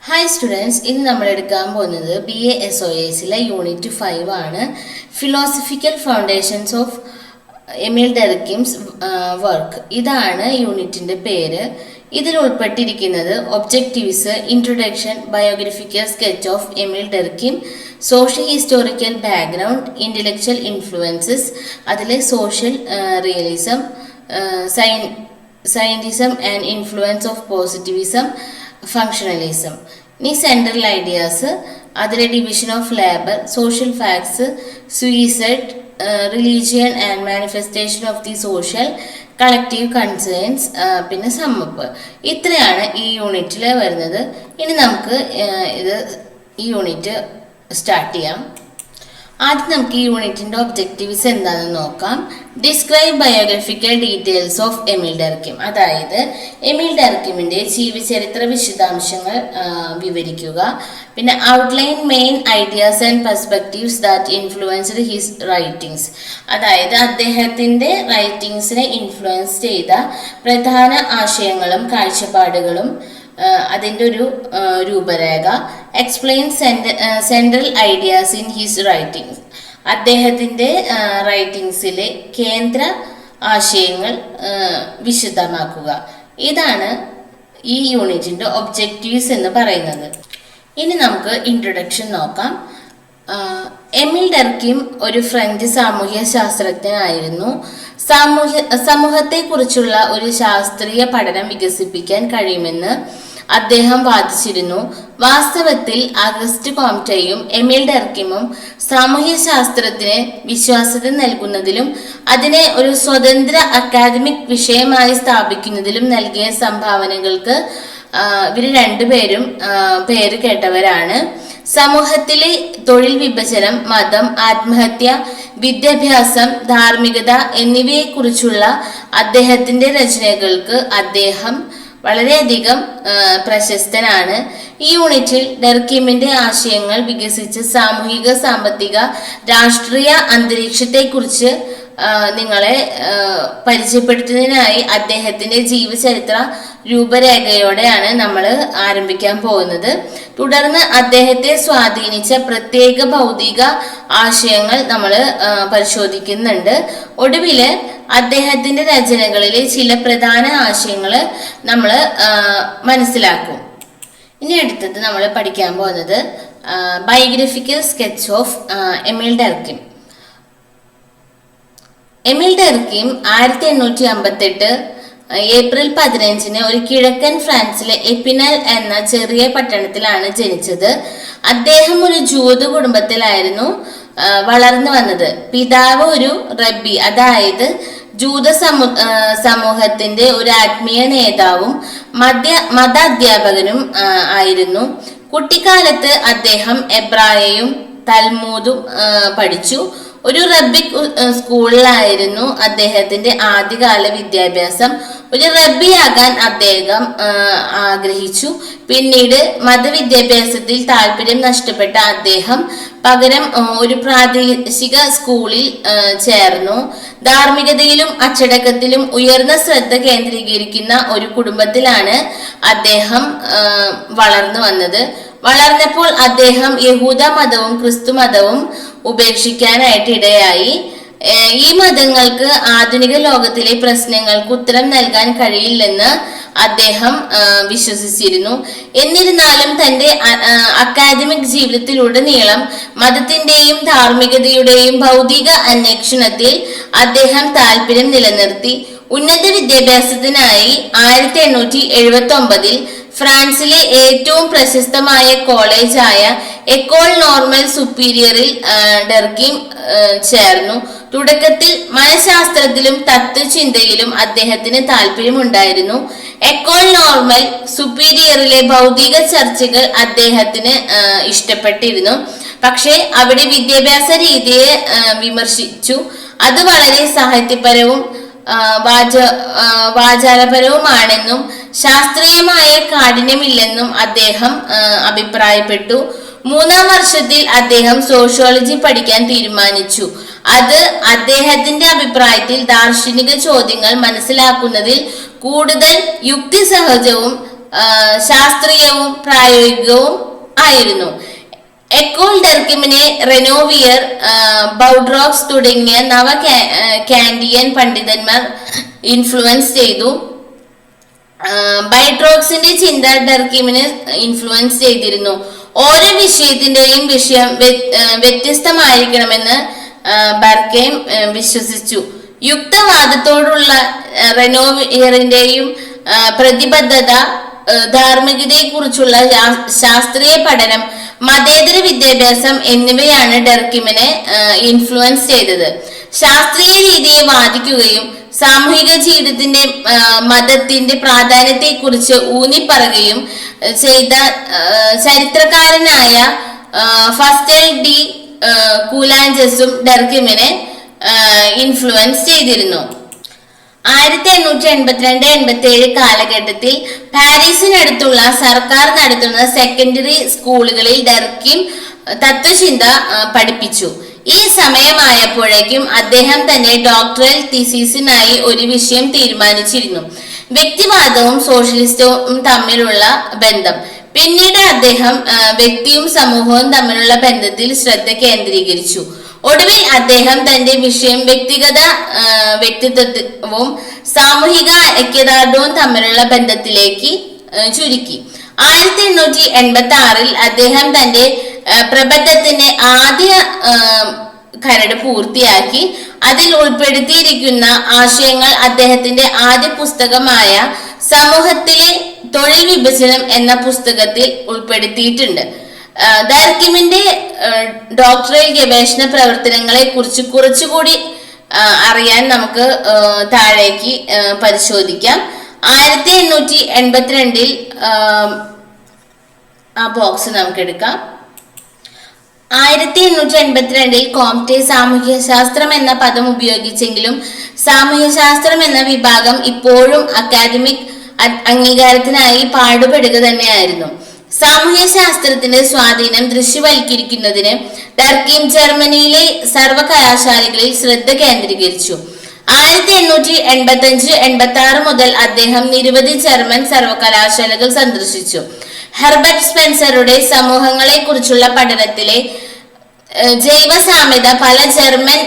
Hi students, ഇന്ന് നമ്മൾ എടുക്കാൻ പോകുന്നത് BA SOASലെ യൂണിറ്റ് 5 ആണ്. Philosophical foundations of Emile Durkheim's work. ഇതാണ് യൂണിറ്റിന്റെ പേര്. ഇതിൽ ഉൾപ്പെട്ടിരിക്കുന്നത് objectives, introduction, biographical sketch of Emile Durkheim, social historical background, intellectual influences, അതിലെ social realism, scientism and influence of positivism, functionalism. ഇനി സെൻട്രൽ ഐഡിയാസ്, അതിലെ division of labour, social facts, suicide, religion and manifestation of the social, collective concerns, പിന്നെ sum up. ഇത്രയാണ് ഈ യൂണിറ്റിൽ വരുന്നത്. ഇനി നമുക്ക് ഈ യൂണിറ്റ് സ്റ്റാർട്ട് ചെയ്യാം. ആദ്യം നമുക്ക് ഈ യൂണിറ്റിന്റെ ഒബ്ജക്റ്റീവ്സ് എന്താണെന്ന് നോക്കാം. Describe biographical details of Emile ഡെർക്കിം, അതായത് എമിൽ ഡെർക്കിമിന്റെ ജീവചരിത്ര വിശദാംശങ്ങൾ വിവരിക്കുക. പിന്നെ outline main ideas and perspectives that influenced his writings, അതായത് അദ്ദേഹത്തിന്റെ റൈറ്റിംഗ്സിനെ ഇൻഫ്ലുവൻസ് ചെയ്ത പ്രധാന ആശയങ്ങളും കാഴ്ചപ്പാടുകളും, അതിൻ്റെ ഒരു രൂപരേഖ. Explain central ideas in his writings, അദ്ദേഹത്തിൻ്റെ റൈറ്റിംഗ്സിലെ കേന്ദ്ര ആശയങ്ങൾ വിശദമാക്കുക. ഇതാണ് ഈ യൂണിറ്റിൻ്റെ ഒബ്ജക്റ്റീവ്സ് എന്ന് പറയുന്നത്. ഇനി നമുക്ക് ഇൻട്രൊഡക്ഷൻ നോക്കാം. എമിൽ ഡെർക്കിം ഒരു ഫ്രഞ്ച് സാമൂഹ്യ ശാസ്ത്രജ്ഞനായിരുന്നു. സമൂഹത്തെക്കുറിച്ചുള്ള ഒരു ശാസ്ത്രീയ പഠനം വികസിപ്പിക്കാൻ കഴിയുമെന്ന് അദ്ദേഹം വാദിച്ചിരുന്നു. വാസ്തവത്തിൽ അഗസ്റ്റ് കോംറ്റയും എമിൽ ഡെർക്കിമും സാമൂഹ്യ ശാസ്ത്രത്തിന് വിശ്വാസ്യത നൽകുന്നതിലും അതിനെ ഒരു സ്വതന്ത്ര അക്കാദമിക് വിഷയമായി സ്ഥാപിക്കുന്നതിലും നൽകിയ സംഭാവനകൾക്ക് ഇവർ രണ്ടുപേരും പേര് കേട്ടവരാണ്. സമൂഹത്തിലെ തൊഴിൽ വിഭജനം, മതം, ആത്മഹത്യ, വിദ്യാഭ്യാസം, ധാർമ്മികത എന്നിവയെക്കുറിച്ചുള്ള അദ്ദേഹത്തിന്റെ രചനകൾക്ക് അദ്ദേഹം വളരെയധികം പ്രശസ്തനാണ്. ഈ യൂണിറ്റിൽ ഡെർക്കിമിന്റെ ആശയങ്ങൾ വികസിച്ച സാമൂഹിക, സാമ്പത്തിക, രാഷ്ട്രീയ അന്തരീക്ഷത്തെക്കുറിച്ച് നിങ്ങളെ പരിചയപ്പെടുത്തുന്നതിനായി അദ്ദേഹത്തിന്റെ ജീവചരിത്ര രൂപരേഖയോടെയാണ് നമ്മൾ ആരംഭിക്കാൻ പോകുന്നത്. തുടർന്ന് അദ്ദേഹത്തെ സ്വാധീനിച്ച പ്രത്യേക ഭൗതിക ആശയങ്ങൾ നമ്മൾ പരിശോധിക്കുന്നുണ്ട്. ഒടുവിൽ അദ്ദേഹത്തിന്റെ രചനകളിലെ ചില പ്രധാന ആശയങ്ങൾ നമ്മൾ മനസ്സിലാക്കും. ഇനി അടുത്തത് നമ്മൾ പഠിക്കാൻ പോകുന്നത് biographical sketch of Emile Durkheim. Emile Durkheim 1858 April 15 ഒരു കിഴക്കൻ ഫ്രാൻസിലെ എപ്പിനൽ എന്ന ചെറിയ പട്ടണത്തിലാണ് ജനിച്ചത്. അദ്ദേഹം ഒരു ജൂത കുടുംബത്തിലായിരുന്നു വളർന്നു വന്നത്. പിതാവ് ഒരു റബ്ബി, അതായത് ജൂത സമൂഹത്തിന്റെ ഒരു ആത്മീയ നേതാവും മത അധ്യാപകനും ആയിരുന്നു. കുട്ടിക്കാലത്ത് അദ്ദേഹം എബ്രായയും തൽമൂദും പഠിച്ചു. ഒരു റബ്ബിക് സ്കൂളിലായിരുന്നു അദ്ദേഹത്തിന്റെ ആദ്യകാല വിദ്യാഭ്യാസം. ഒരു റബ്ബിയാകാൻ അദ്ദേഹം ആഗ്രഹിച്ചു. പിന്നീട് മതവിദ്യാഭ്യാസത്തിൽ താല്പര്യം നഷ്ടപ്പെട്ട അദ്ദേഹം പകരം ഒരു പ്രാദേശിക സ്കൂളിൽ ചേർന്നു. ധാർമ്മികതയിലും അച്ചടക്കത്തിലും ഉയർന്ന ശ്രദ്ധ കേന്ദ്രീകരിക്കുന്ന ഒരു കുടുംബത്തിലാണ് അദ്ദേഹം വളർന്നു വന്നത്. വളർന്നപ്പോൾ അദ്ദേഹം യഹൂദ മതവും ക്രിസ്തു മതവും ഉപേക്ഷിക്കാനായിട്ട് ഇടയായി. ഈ മതങ്ങൾക്ക് ആധുനിക ലോകത്തിലെ പ്രശ്നങ്ങൾക്ക് ഉത്തരം നൽകാൻ കഴിയില്ലെന്ന് അദ്ദേഹം വിശ്വസിച്ചിരുന്നു. എന്നിരുന്നാലും തന്റെ അക്കാദമിക് ജീവിതത്തിലുടനീളം മതത്തിന്റെയും ധാർമ്മികതയുടെയും ഭൗതിക അന്വേഷണത്തിൽ അദ്ദേഹം താല്പര്യം നിലനിർത്തി. ഉന്നത വിദ്യാഭ്യാസത്തിനായി 1879 ഫ്രാൻസിലെ ഏറ്റവും പ്രശസ്തമായ കോളേജായ എക്കോൾ നോർമൽ സുപ്പീരിയറിൽ ഡെർക്കിം ചേർന്നു. തുടക്കത്തിൽ മനഃശാസ്ത്രത്തിലും തത്വചിന്തയിലും അദ്ദേഹത്തിന് താല്പര്യമുണ്ടായിരുന്നു. എക്കോൾ നോർമൽ സുപ്പീരിയറിലെ ഭൗതിക ചർച്ചകൾ അദ്ദേഹത്തിന് ഇഷ്ടപ്പെട്ടിരുന്നു. പക്ഷേ അവിടെ വിദ്യാഭ്യാസ രീതിയെ വിമർശിച്ചു. അത് വളരെ സാഹിത്യപരവും വാചാലപരവുമാണെന്നും ശാസ്ത്രീയമായ കാഠിന്യമില്ലെന്നും അദ്ദേഹം അഭിപ്രായപ്പെട്ടു. 3-ാം വർഷത്തിൽ അദ്ദേഹം സോഷ്യോളജി പഠിക്കാൻ തീരുമാനിച്ചു. അത് അദ്ദേഹത്തിന്റെ അഭിപ്രായത്തിൽ ദാർശനിക ചോദ്യങ്ങൾ മനസ്സിലാക്കുന്നതിൽ കൂടുതൽ യുക്തിസഹജവും ശാസ്ത്രീയവും പ്രായോഗികവും ആയിരുന്നു. എക്കോൾ ഡെർക്കിമിനെ റെനോവിയർ, ബൗഡ്രോക്സ് തുടങ്ങിയ കാൻഡിയൻ പണ്ഡിതന്മാർ ഇൻഫ്ലുവൻസ് ചെയ്തു. ബൈട്രോക്സിന്റെ ചിന്ത ഡെർക്കിമിനെ ഇൻഫ്ലുവൻസ് ചെയ്തിരുന്നു. ഓരോ വിഷയത്തിന്റെയും വിഷയം വ്യത്യസ്തമായിരിക്കണമെന്ന് ബർക്കെയിം വിശ്വസിച്ചു. യുക്തവാദത്തോടുള്ള റെനോവിയറിന്റെയും പ്രതിബദ്ധത, ധാർമ്മികതയെക്കുറിച്ചുള്ള ശാസ്ത്രീയ പഠനം, മതേതര വിദ്യാഭ്യാസം എന്നിവയാണ് ഡെർക്കിമിനെ ഇൻഫ്ലുവൻസ് ചെയ്തത്. ശാസ്ത്രീയ രീതിയെ വാദിക്കുകയും സാമൂഹിക ജീവിതത്തിന്റെ മതത്തിന്റെ പ്രാധാന്യത്തെക്കുറിച്ച് ഊന്നിപ്പറയുകയും ചെയ്ത ചരിത്രകാരനായ ഫസ്റ്റൽ ഡി കൂലാഞ്ചസും ഡെർക്കിമിനെ ഇൻഫ്ലുവൻസ് ചെയ്തിരുന്നു. 1882-87 കാലഘട്ടത്തിൽ പാരീസിനടുത്തുള്ള സർക്കാർ നടത്തുന്ന സെക്കൻഡറി സ്കൂളുകളിൽ ഡെർക്കിം തത്വചിന്ത പഠിപ്പിച്ചു. ഈ സമയമായപ്പോഴേക്കും അദ്ദേഹം തന്റെ ഡോക്ടറൽ തീസിസിനായി ഒരു വിഷയം തീരുമാനിച്ചിരുന്നു: വ്യക്തിവാദവും സോഷ്യലിസവും തമ്മിലുള്ള ബന്ധം. പിന്നീട് അദ്ദേഹം വ്യക്തിയും സമൂഹവും തമ്മിലുള്ള ബന്ധത്തിൽ ശ്രദ്ധ കേന്ദ്രീകരിച്ചു. ഒടുവിൽ അദ്ദേഹം തന്റെ വിഷയം വ്യക്തിത്വവും സാമൂഹിക ഐക്യദാർഢ്യവും തമ്മിലുള്ള ബന്ധത്തിലേക്ക് ചുരുക്കി. 1886 അദ്ദേഹം തന്റെ പ്രബന്ധത്തിന്റെ ആദ്യ കരട് പൂർത്തിയാക്കി. അതിൽ ഉൾപ്പെടുത്തിയിരിക്കുന്ന ആശയങ്ങൾ അദ്ദേഹത്തിന്റെ ആദ്യ പുസ്തകമായ സമൂഹത്തിലെ തൊഴിൽ വിഭജനം എന്ന പുസ്തകത്തിൽ ഉൾപ്പെടുത്തിയിട്ടുണ്ട്. ഡെർക്കിമിന്റെ ഡോക്ടറൽ ഗവേഷണ പ്രവർത്തനങ്ങളെ കുറിച്ച് കുറച്ചുകൂടി അറിയാൻ നമുക്ക് താഴേക്ക് പരിശോധിക്കാം. 1882 ആ ബോക്സ് നമുക്ക് എടുക്കാം. 1882 കോംറ്റെ സാമൂഹ്യശാസ്ത്രം എന്ന പദം ഉപയോഗിച്ചെങ്കിലും സാമൂഹ്യശാസ്ത്രം എന്ന വിഭാഗം ഇപ്പോഴും അക്കാദമിക് അംഗീകാരത്തിനായി പാടുപെടുക തന്നെയായിരുന്നു. സാമൂഹ്യശാസ്ത്രത്തിന്റെ സ്വാധീനം ദൃശ്യവൽക്കരിക്കുന്നതിന് ഡെർക്കിം ജർമ്മനിയിലെ സർവകലാശാലകളിൽ ശ്രദ്ധ കേന്ദ്രീകരിച്ചു. 1885-86 മുതൽ അദ്ദേഹം നിരവധി ജർമ്മൻ സർവകലാശാലകൾ സന്ദർശിച്ചു. ഹെർബർട്ട് സ്പെൻസറുടെ സമൂഹങ്ങളെ കുറിച്ചുള്ള പഠനത്തിലെ ജൈവസാമ്യത പല ജർമ്മൻ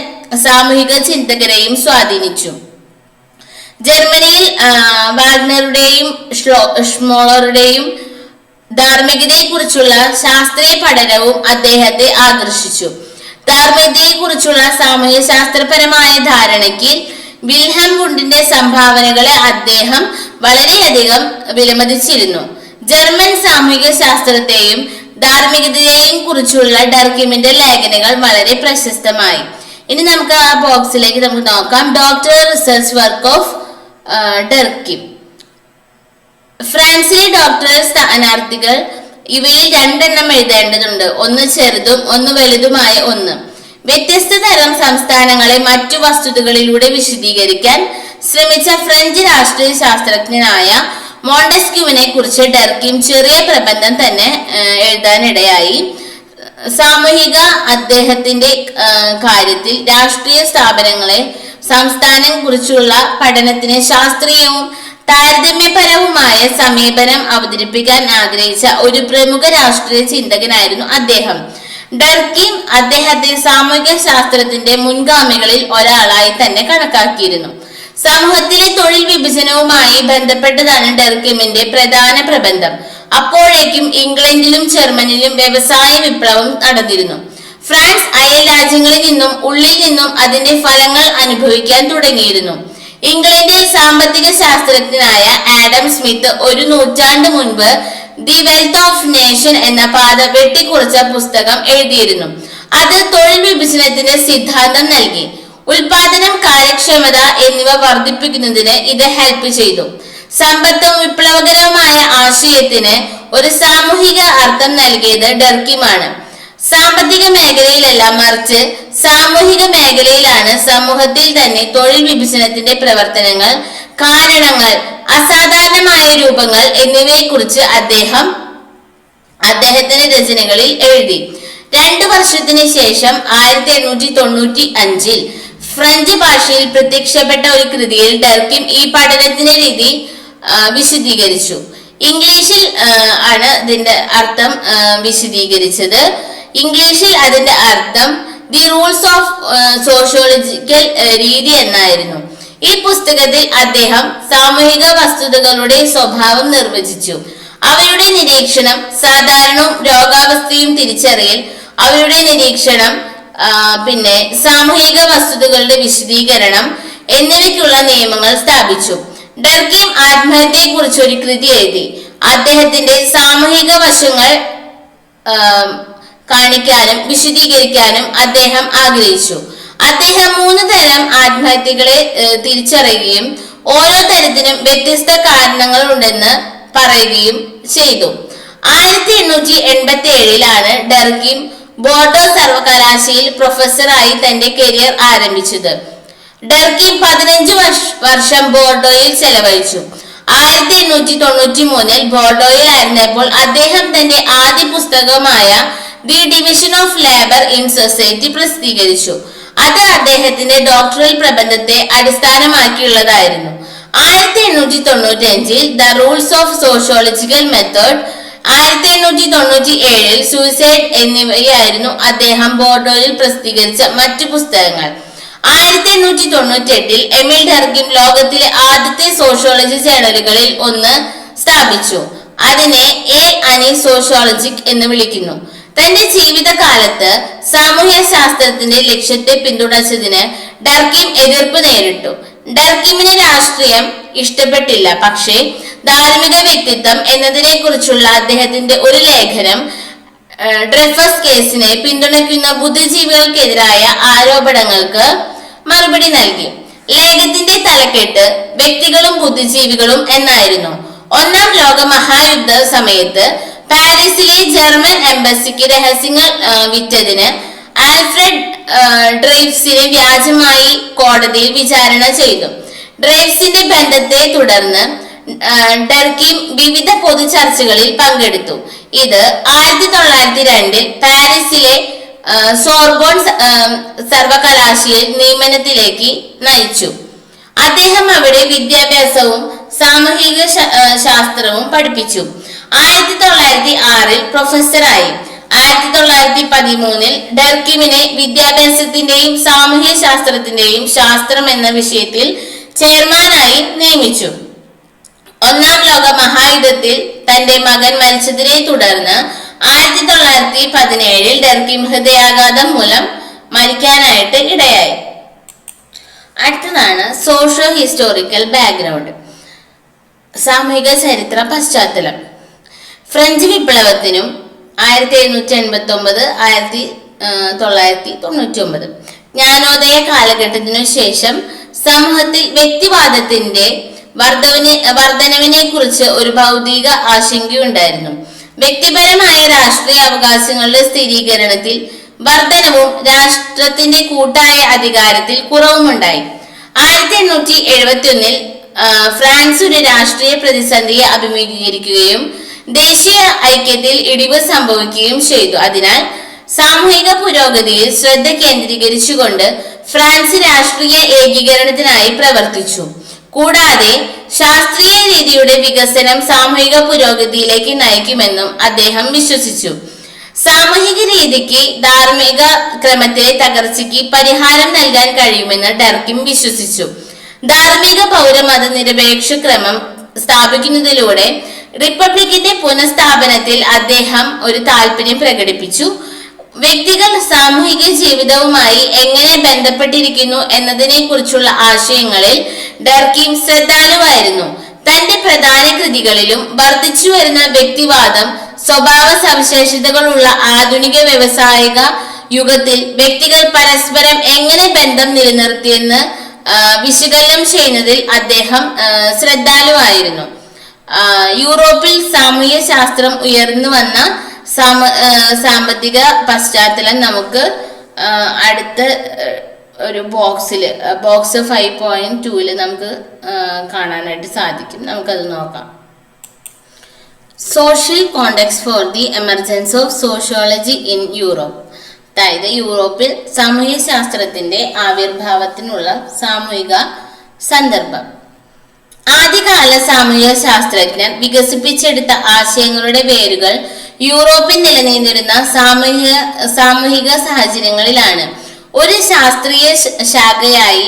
സാമൂഹിക ചിന്തകരെയും സ്വാധീനിച്ചു. ജർമ്മനിയിൽ വാഗ്നറുടെയും ഷ്മോളറുടെയും ധാർമ്മികതയെക്കുറിച്ചുള്ള ശാസ്ത്രീയ പഠനവും അദ്ദേഹത്തെ ആകർഷിച്ചു. ധാർമ്മികതയെക്കുറിച്ചുള്ള സാമൂഹ്യശാസ്ത്രപരമായ ധാരണയ്ക്ക് വിൽഹം വുണ്ടിന്റെ സംഭാവനകളെ അദ്ദേഹം വളരെയധികം വിലമതിച്ചിരുന്നു. ജർമ്മൻ സാമൂഹിക ശാസ്ത്രത്തെയും ധാർമ്മികതയെയും കുറിച്ചുള്ള ഡെർക്കിമിന്റെ ലേഖനങ്ങൾ വളരെ പ്രശസ്തമായി. ഇനി നമുക്ക് ആ ബോക്സിലേക്ക് നമുക്ക് നോക്കാം. Doctor research work of Durkheim. ഫ്രാൻസിലെ ഡോക്ടറൽ സ്ഥാനാർത്ഥികൾ ഇവയിൽ 2 എണ്ണം എഴുതേണ്ടതുണ്ട്. ഒന്ന് ചെറുതും ഒന്ന് വലുതുമായ ഒന്ന്. വ്യത്യസ്ത തരം സംസ്ഥാനങ്ങളെ മറ്റു വസ്തുതകളിലൂടെ വിശദീകരിക്കാൻ ശ്രമിച്ച ഫ്രഞ്ച് രാഷ്ട്രീയ ശാസ്ത്രജ്ഞനായ മോണ്ടസ്ക്യൂവിനെ കുറിച്ച് ഡെർക്കിം ചെറിയ പ്രബന്ധം തന്നെ എഴുതാനിടയായി. സാമൂഹിക അദ്ദേഹത്തിന്റെ കാര്യത്തിൽ രാഷ്ട്രീയ സ്ഥാപനങ്ങളെ സംസ്ഥാനം കുറിച്ചുള്ള പഠനത്തിന് ശാസ്ത്രീയവും താരതമ്യപരവുമായ സമീപനം അവതരിപ്പിക്കാൻ ആഗ്രഹിച്ച ഒരു പ്രമുഖ രാഷ്ട്രീയ ചിന്തകനായിരുന്നു അദ്ദേഹം. ഡെർക്കിം അദ്ദേഹത്തെ സാമൂഹിക ശാസ്ത്രത്തിന്റെ മുൻഗാമികളിൽ ഒരാളായി തന്നെ കണക്കാക്കിയിരുന്നു. സമൂഹത്തിലെ തൊഴിൽ വിഭജനവുമായി ബന്ധപ്പെട്ടതാണ് ഡെർക്കിമിന്റെ പ്രധാന പ്രബന്ധം. അപ്പോഴേക്കും ഇംഗ്ലണ്ടിലും ജർമ്മനിയിലും വ്യവസായ വിപ്ലവം നടന്നിരുന്നു. ഫ്രാൻസ് അയൽ രാജ്യങ്ങളിൽ നിന്നും ഉള്ളിൽ നിന്നും അതിന്റെ ഫലങ്ങൾ അനുഭവിക്കാൻ തുടങ്ങിയിരുന്നു. ഇംഗ്ലണ്ടിൽ സാമ്പത്തിക ശാസ്ത്രജ്ഞനായ ആഡം സ്മിത്ത് ഒരു നൂറ്റാണ്ട് മുൻപ് ദി വെൽത്ത് ഓഫ് നേഷൻ എന്ന പാത വെട്ടിക്കുറച്ച പുസ്തകം എഴുതിയിരുന്നു. അത് തൊഴിൽ വിഭജനത്തിന്റെ സിദ്ധാന്തം നൽകി. ഉൽപാദനം, കാര്യക്ഷമത എന്നിവ വർദ്ധിപ്പിക്കുന്നതിന് ഇത് ഹെൽപ്പ് ചെയ്തു. സമ്പത്തും വിപ്ലവകരവുമായ ആശയത്തിന് ഒരു സാമൂഹിക അർത്ഥം നൽകിയത് ഡെർക്കിമാണ്. സാമ്പത്തിക മേഖലയിലല്ല, മറിച്ച് സാമൂഹിക മേഖലയിലാണ് സമൂഹത്തിൽ തന്നെ തൊഴിൽ വിഭജനത്തിന്റെ പ്രവർത്തനങ്ങൾ, കാരണങ്ങൾ, അസാധാരണമായ രൂപങ്ങൾ എന്നിവയെക്കുറിച്ച് അദ്ദേഹത്തിന്റെ രചനകളിൽ എഴുതി. 2 വർഷത്തിന് ശേഷം 1895 ഫ്രഞ്ച് ഭാഷയിൽ പ്രത്യക്ഷപ്പെട്ട ഒരു കൃതിയിൽ ഡെർക്കിം ഈ പഠനത്തിന്റെ രീതി വിശദീകരിച്ചു. ഇംഗ്ലീഷിൽ ആണ് ഇതിന്റെ അർത്ഥം വിശദീകരിച്ചത്. ഇംഗ്ലീഷിൽ അതിന്റെ അർത്ഥം ദി റൂൾസ് ഓഫ് സോഷ്യോളജിക്കൽ രീതി എന്നായിരുന്നു. ഈ പുസ്തകത്തിൽ അദ്ദേഹം സാമൂഹിക വസ്തുതകളുടെ സ്വഭാവം നിർവചിച്ചു. അവയുടെ നിരീക്ഷണം, സാധാരണവും രോഗാവസ്ഥയും തിരിച്ചറിയൽ, അവയുടെ നിരീക്ഷണം, പിന്നെ സാമൂഹിക വസ്തുതകളുടെ വിശദീകരണം എന്നിവയ്ക്കുള്ള നിയമങ്ങൾ സ്ഥാപിച്ചു. ഡർക്കീം ആത്മഹത്യയെ കുറിച്ച് ഒരു കൃതി എഴുതി. അദ്ദേഹത്തിന്റെ സാമൂഹിക വശങ്ങൾ കാണിക്കാനും വിശദീകരിക്കാനും അദ്ദേഹം ആഗ്രഹിച്ചു. അദ്ദേഹം 3 തരം ആത്മഹത്യകളെ തിരിച്ചറിയുകയും ഓരോ തരത്തിനും വ്യത്യസ്ത കാരണങ്ങൾ ഉണ്ടെന്ന് പറയുകയും ചെയ്തു. 1887 ഡർക്കീം ബോർഡോ സർവകലാശാലയിൽ പ്രൊഫസറായി തന്റെ കരിയർ ആരംഭിച്ചത്. ഡർക്കീം 15 വർഷം ബോർഡോയിൽ ചെലവഴിച്ചു. 1893 ബോർഡോയിൽ ആയിരുന്നപ്പോൾ അദ്ദേഹം തന്റെ ആദ്യ പുസ്തകമായ the division of labour in society പ്രസിദ്ധീകരിച്ചു. അത് അദ്ദേഹത്തിന്റെ ഡോക്ടറൽ പ്രബന്ധത്തെ അടിസ്ഥാനമാക്കിയുള്ളതായിരുന്നു. 1895 the rules of sociological method, 1897 suicide എന്നിവയായിരുന്നു അദ്ദേഹം ബോർഡോയിൽ പ്രസിദ്ധീകരിച്ച മറ്റു പുസ്തകങ്ങൾ. 1898 എമിൽ ഡർക്കീം ലോകത്തിലെ ആദ്യത്തെ സോഷ്യോളജി ജേണലുകളിൽ ഒന്ന് സ്ഥാപിച്ചു. അതിനെ എ അനി സോഷ്യോളജിക് എന്ന് വിളിക്കുന്നു. തന്റെ ജീവിതകാലത്ത് സാമൂഹ്യ ശാസ്ത്രത്തിന്റെ ലക്ഷ്യത്തെ പിന്തുണച്ചതിന് ഡർക്കീം എതിർപ്പ് നേരിട്ടു. ഡർക്കീമിന് രാഷ്ട്രീയം ഇഷ്ടപ്പെട്ടില്ല. പക്ഷേ ധാർമ്മിക വ്യക്തിത്വം എന്നതിനെ കുറിച്ചുള്ള അദ്ദേഹത്തിന്റെ ഒരു ലേഖനം ഡ്രെഫസ് കേസിനെ പിന്തുണയ്ക്കുന്ന ബുദ്ധിജീവികൾക്കെതിരായ ആരോപണങ്ങൾക്ക് മറുപടി നൽകി. ലേഖനത്തിന്റെ തലക്കെട്ട് വ്യക്തികളും ബുദ്ധിജീവികളും എന്നായിരുന്നു. 1-ാം ലോക മഹായുദ്ധ സമയത്ത് പാരീസിലെ ജർമ്മൻ എംബസിക്ക് രഹസ്യങ്ങൾ വിറ്റതിന് ആൽഫ്രഡ് ഡ്രേഫ്സിനെ വ്യാജമായി കോടതിയിൽ വിചാരണ ചെയ്തു. ഡ്രേഫ്സിന്റെ ബന്ധത്തെ തുടർന്ന് ഡർക്കീം വിവിധ പൊതു ചർച്ചകളിൽ പങ്കെടുത്തു. ഇത് 1902 പാരീസിലെ സോർബോൺ സർവകലാശാലയിൽ നിയമനത്തിലേക്ക് നയിച്ചു. അദ്ദേഹം അവിടെ വിദ്യാഭ്യാസവും സാമൂഹിക ശാസ്ത്രവും പഠിപ്പിച്ചു. 1906 പ്രൊഫസറായി. 1913 ഡർക്കീമിനെ വിദ്യാഭ്യാസത്തിന്റെയും സാമൂഹ്യ ശാസ്ത്രത്തിന്റെയും ശാസ്ത്രം എന്ന വിഷയത്തിൽ ചെയർമാനായി നിയമിച്ചു. 1-ാം ലോക മഹായുദ്ധത്തിൽ തന്റെ മകൻ മരിച്ചതിനെ തുടർന്ന് 1917 ഡർക്കീം ഹൃദയാഘാതം മൂലം മരിക്കാനായിട്ട് ഇടയായി. അടുത്തതാണ് സോഷ്യോ ഹിസ്റ്റോറിക്കൽ ബാക്ക്ഗ്രൗണ്ട്, സാമൂഹിക ചരിത്ര പശ്ചാത്തലം. ഫ്രഞ്ച് വിപ്ലവത്തിനും 1789 1999 ജ്ഞാനോദയ കാലഘട്ടത്തിനു ശേഷം സമൂഹത്തിൽ വ്യക്തിവാദത്തിന്റെ വർധനവിനെ കുറിച്ച് ഒരു ഭൗതിക ആശങ്കയുണ്ടായിരുന്നു. വ്യക്തിപരമായ രാഷ്ട്രീയ അവകാശങ്ങളുടെ സ്ഥിരീകരണത്തിൽ വർധനവും രാഷ്ട്രത്തിന്റെ കൂട്ടായ അധികാരത്തിൽ കുറവുമുണ്ടായി. 1871 ഫ്രാൻസ് ഒരു രാഷ്ട്രീയ പ്രതിസന്ധിയെ അഭിമുഖീകരിക്കുകയും ദേശീയ ഐക്യത്തിൽ ഇടിവ് സംഭവിക്കുകയും ചെയ്തു. അതിനാൽ സാമൂഹിക പുരോഗതിയിൽ ശ്രദ്ധ കേന്ദ്രീകരിച്ചുകൊണ്ട് ഫ്രാൻസ് രാഷ്ട്രീയ ഏകീകരണത്തിനായി പ്രവർത്തിച്ചു. കൂടാതെ ശാസ്ത്രീയ രീതിയുടെ വികസനം സാമൂഹിക പുരോഗതിയിലേക്ക് നയിക്കുമെന്നും അദ്ദേഹം വിശ്വസിച്ചു. സാമൂഹിക രീതിക്ക് ധാർമ്മിക ക്രമത്തിലെ തകർച്ചയ്ക്ക് പരിഹാരം നൽകാൻ കഴിയുമെന്ന് ഡർക്കീം വിശ്വസിച്ചു. ധാർമ്മിക പൗരമത നിരപേക്ഷ ക്രമം സ്ഥാപിക്കുന്നതിലൂടെ റിപ്പബ്ലിക്കിന്റെ പുനഃസ്ഥാപനത്തിൽ അദ്ദേഹം ഒരു താല്പര്യം പ്രകടിപ്പിച്ചു. വ്യക്തികൾ സാമൂഹിക ജീവിതവുമായി എങ്ങനെ ബന്ധപ്പെട്ടിരിക്കുന്നു എന്നതിനെ കുറിച്ചുള്ള ആശയങ്ങളിൽ ഡർക്കീം ശ്രദ്ധാലുവായിരുന്നു. തന്റെ പ്രധാന കൃതികളിലും വർദ്ധിച്ചു വരുന്ന വ്യക്തിവാദം, സ്വഭാവ സവിശേഷതകളുള്ള ആധുനിക വ്യവസായിക യുഗത്തിൽ വ്യക്തികൾ പരസ്പരം എങ്ങനെ ബന്ധം നിലനിർത്തിയെന്ന് വിശകലനം ചെയ്യുന്നതിൽ അദ്ദേഹം ശ്രദ്ധാലുവായിരുന്നു. യൂറോപ്പിൽ സാമൂഹ്യ ശാസ്ത്രം ഉയർന്നു വന്ന സാമ്പത്തിക പശ്ചാത്തലം നമുക്ക് അടുത്ത ഒരു ബോക്സ് 5.2 നമുക്ക് കാണാനായിട്ട് സാധിക്കും. നമുക്കത് നോക്കാം. Social context for the emergence of sociology in Europe. അതായത് യൂറോപ്പിൽ സാമൂഹ്യ ശാസ്ത്രത്തിന്റെ ആവിർഭാവത്തിനുള്ള സാമൂഹിക സന്ദർഭം. ആദ്യകാല സാമൂഹിക ശാസ്ത്രജ്ഞർ വികസിപ്പിച്ചെടുത്ത ആശയങ്ങളുടെ വേരുകൾ യൂറോപ്പിൽ നിലനിന്നിരുന്ന സാമൂഹിക സാഹചര്യങ്ങളിലാണ്. ഒരു ശാസ്ത്രീയ ശാഖയായി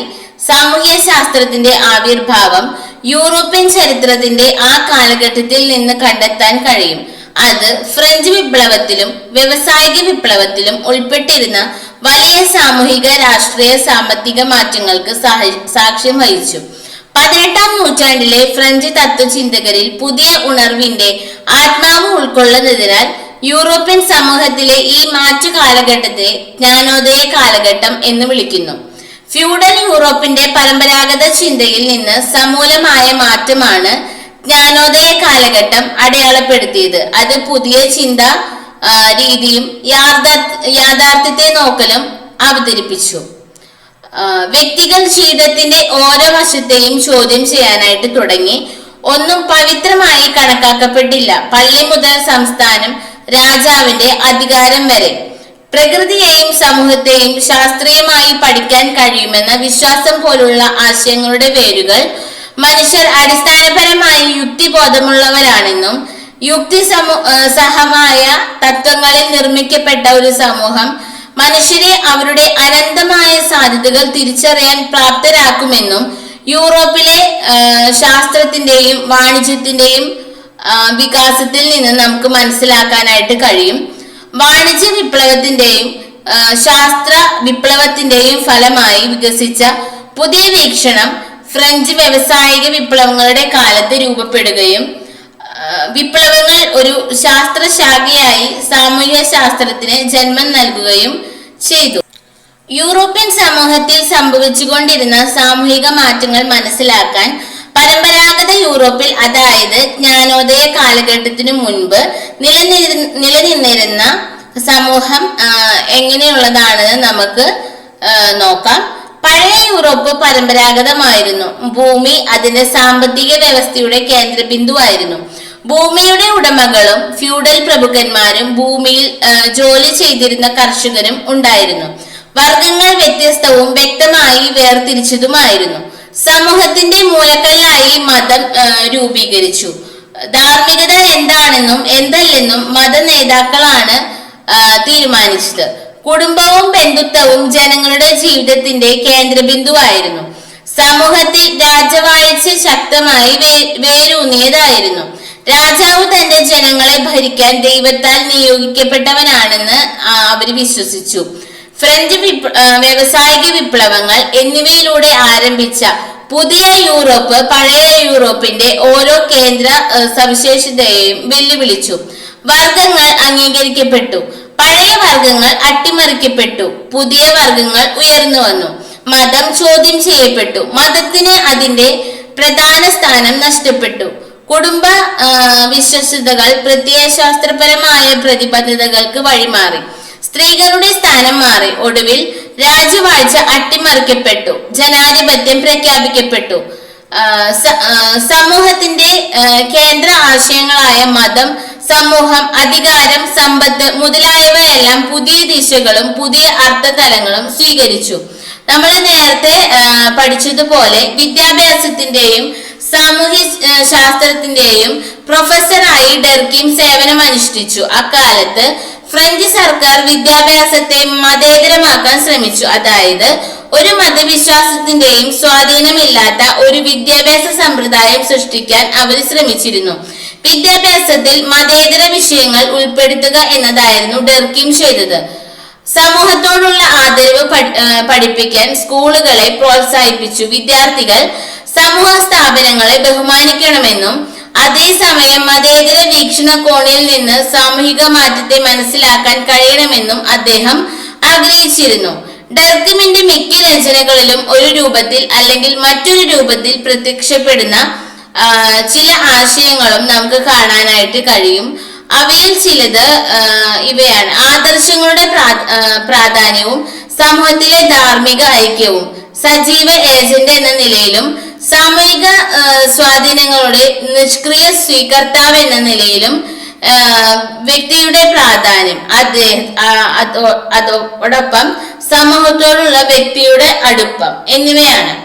സാമൂഹ്യ ശാസ്ത്രത്തിന്റെ ആവിർഭാവം യൂറോപ്യൻ ചരിത്രത്തിന്റെ ആ കാലഘട്ടത്തിൽ നിന്ന് കണ്ടെത്താൻ കഴിയും. അത് ഫ്രഞ്ച് വിപ്ലവത്തിലും വ്യവസായിക വിപ്ലവത്തിലും ഉൾപ്പെട്ടിരുന്ന വലിയ സാമൂഹിക, രാഷ്ട്രീയ, സാമ്പത്തിക മാറ്റങ്ങൾക്ക് സാക്ഷ്യം വഹിച്ചു. 18-ാം നൂറ്റാണ്ടിലെ ഫ്രഞ്ച് തത്വചിന്തകരിൽ പുതിയ ഉണർവിന്റെ ആത്മാവ് ഉൾക്കൊള്ളുന്നതിനാൽ യൂറോപ്യൻ സമൂഹത്തിലെ ഈ മാറ്റു കാലഘട്ടത്തെ ജ്ഞാനോദയ കാലഘട്ടം എന്ന് വിളിക്കുന്നു. ഫ്യൂഡൽ യൂറോപ്പിന്റെ പരമ്പരാഗത ചിന്തയിൽ നിന്ന് സമൂലമായ മാറ്റമാണ് ജ്ഞാനോദയ കാലഘട്ടം അടയാളപ്പെടുത്തിയത്. അത് പുതിയ ചിന്ത രീതിയും യാഥാർത്ഥ്യത്തെ നോക്കലും അവതരിപ്പിച്ചു. വ്യക്തികൾ ജീവിതത്തിന്റെ ഓരോ വശത്തെയും ചോദ്യം ചെയ്യാനായിട്ട് തുടങ്ങി. ഒന്നും പവിത്രമായി കണക്കാക്കപ്പെട്ടില്ല. പള്ളി മുതൽ സംസ്ഥാനം, രാജാവിന്റെ അധികാരം വരെ. പ്രകൃതിയെയും സമൂഹത്തെയും ശാസ്ത്രീയമായി പഠിക്കാൻ കഴിയുമെന്ന വിശ്വാസം പോലുള്ള ആശയങ്ങളുടെ വേരുകൾ മനുഷ്യർ അടിസ്ഥാനപരമായി യുക്തിബോധമുള്ളവരാണെന്നും സഹമായ തത്വങ്ങളിൽ നിർമ്മിക്കപ്പെട്ട ഒരു സമൂഹം മനുഷ്യരെ അവരുടെ അനന്തമായ സാധ്യതകൾ തിരിച്ചറിയാൻ പ്രാപ്തരാക്കുമെന്നും യൂറോപ്പിലെ ശാസ്ത്രത്തിന്റെയും വാണിജ്യത്തിന്റെയും വികാസത്തിൽ നിന്ന് നമുക്ക് മനസ്സിലാക്കാനായിട്ട് കഴിയും. വാണിജ്യ വിപ്ലവത്തിന്റെയും ശാസ്ത്ര വിപ്ലവത്തിന്റെയും ഫലമായി വികസിച്ച പുതിയ വീക്ഷണം ഫ്രഞ്ച് വ്യവസായിക വിപ്ലവങ്ങളുടെ കാലത്ത് രൂപപ്പെടുകയും വിപ്ലവങ്ങൾ ഒരു ശാസ്ത്രശാഖയായി സാമൂഹ്യ ശാസ്ത്രത്തിന് ജന്മം നൽകുകയും ചെയ്തു. യൂറോപ്യൻ സമൂഹത്തിൽ സംഭവിച്ചുകൊണ്ടിരുന്ന സാമൂഹിക മാറ്റങ്ങൾ മനസ്സിലാക്കാൻ പരമ്പരാഗത യൂറോപ്പിൽ, അതായത് ജ്ഞാനോദയ കാലഘട്ടത്തിനു മുൻപ് നിലനിന്നിരുന്ന സമൂഹം എങ്ങനെയുള്ളതാണെന്ന് നമുക്ക് നോക്കാം. പഴയ യൂറോപ്പ് പരമ്പരാഗതമായിരുന്നു. ഭൂമി അതിന്റെ സാമ്പത്തിക വ്യവസ്ഥയുടെ കേന്ദ്രബിന്ദുവായിരുന്നു. ഭൂമിയുടെ ഉടമകളും ഫ്യൂഡൽ പ്രഭുക്കന്മാരും ഭൂമിയിൽ ജോലി ചെയ്തിരുന്ന കർഷകരും ഉണ്ടായിരുന്നു. വർഗങ്ങൾ വ്യത്യസ്തവും വ്യക്തമായി വേർതിരിച്ചതുമായിരുന്നു. സമൂഹത്തിന്റെ മൂലക്കല്ലായി മതം രൂപീകരിച്ചു. ധാർമ്മികത എന്താണെന്നും എന്തല്ലെന്നും മത നേതാക്കളാണ് തീരുമാനിച്ചത്. കുടുംബവും ബന്ധുത്വവും ജനങ്ങളുടെ ജീവിതത്തിന്റെ കേന്ദ്രബിന്ദുവായിരുന്നു. സമൂഹത്തിൽ രാജവാഴ്ച ശക്തമായി വേരൂന്നിയതായിരുന്നു. രാജാവ് തന്റെ ജനങ്ങളെ ഭരിക്കാൻ ദൈവത്താൽ നിയോഗിക്കപ്പെട്ടവനാണെന്ന് അവർ വിശ്വസിച്ചു. ഫ്രഞ്ച് വ്യവസായിക വിപ്ലവങ്ങൾ എന്നിവയിലൂടെ ആരംഭിച്ച പുതിയ യൂറോപ്പ് പഴയ യൂറോപ്പിന്റെ ഓരോ കേന്ദ്ര സവിശേഷതയെയും വെല്ലുവിളിച്ചു. വർഗങ്ങൾ അംഗീകരിക്കപ്പെട്ടു. പഴയ വർഗങ്ങൾ അട്ടിമറിക്കപ്പെട്ടു. പുതിയ വർഗങ്ങൾ ഉയർന്നു വന്നു. മതം ചോദ്യം ചെയ്യപ്പെട്ടു. മതത്തിന് അതിന്റെ പ്രധാന സ്ഥാനം നഷ്ടപ്പെട്ടു. കുടുംബ വിശ്വസ്തകൾ പ്രത്യയശാസ്ത്രപരമായ പ്രതിബദ്ധതകൾക്ക് വഴിമാറി. സ്ത്രീകളുടെ സ്ഥാനം മാറി. ഒടുവിൽ രാജവാഴ്ച അട്ടിമറിക്കപ്പെട്ടു. ജനാധിപത്യം പ്രഖ്യാപിക്കപ്പെട്ടു. സമൂഹത്തിന്റെ കേന്ദ്ര ആശയങ്ങളായ മതം, സമൂഹം, അധികാരം, സമ്പത്ത് മുതലായവയെല്ലാം പുതിയ ദിശകളും പുതിയ അർത്ഥതലങ്ങളും സ്വീകരിച്ചു. നമ്മൾ നേരത്തെ പഠിച്ചതുപോലെ വിദ്യാഭ്യാസത്തിന്റെയും സാമൂഹ്യ ശാസ്ത്രത്തിന്റെയും പ്രൊഫസറായി ഡെർക്കിം സേവനമനുഷ്ഠിച്ചു. അക്കാലത്ത് ഫ്രഞ്ച് സർക്കാർ വിദ്യാഭ്യാസത്തെ മതേതരമാക്കാൻ ശ്രമിച്ചു. അതായത് ഒരു മതവിശ്വാസത്തിന്റെയും സ്വാധീനമില്ലാത്ത ഒരു വിദ്യാഭ്യാസ സമ്പ്രദായം സൃഷ്ടിക്കാൻ അവർ ശ്രമിച്ചിരുന്നു. വിദ്യാഭ്യാസത്തിൽ മതേതര വിഷയങ്ങൾ ഉൾപ്പെടുത്തുക എന്നതായിരുന്നു ഡെർക്കിം ചെയ്തത്. സമൂഹത്തോടുള്ള ആദരവ് പഠിപ്പിക്കാൻ സ്കൂളുകളെ പ്രോത്സാഹിപ്പിച്ചു. വിദ്യാർത്ഥികൾ സമൂഹ സ്ഥാപനങ്ങളെ ബഹുമാനിക്കണമെന്നും അതേസമയം മതേതര വീക്ഷണകോണിൽ നിന്ന് സാമൂഹിക മാറ്റത്തെ മനസ്സിലാക്കാൻ കഴിയണമെന്നും അദ്ദേഹം ആഗ്രഹിച്ചിരുന്നു. ഡെർക്കിമിന്റെ മിക്ക രചനകളിലും ഒരു രൂപത്തിൽ അല്ലെങ്കിൽ മറ്റൊരു രൂപത്തിൽ പ്രത്യക്ഷപ്പെടുന്ന ചില ആശയങ്ങളും നമുക്ക് കാണാനായിട്ട് കഴിയും. അവയിൽ ചിലത് ഇവയാണ്: ആദർശങ്ങളുടെ പ്രാധാന്യവും സമൂഹത്തിലെ ധാർമ്മിക ഐക്യവും, സജീവ ഏജന്റ് എന്ന നിലയിലും സാമൂഹിക സ്വാധീനങ്ങളുടെ നിഷ്ക്രിയ സ്വീകർത്താവ് എന്ന നിലയിലും വ്യക്തിയുടെ പ്രാധാന്യം, അതോടൊപ്പം സമൂഹത്തോടുള്ള വ്യക്തിയുടെ അടുപ്പം എന്നിവയാണ്.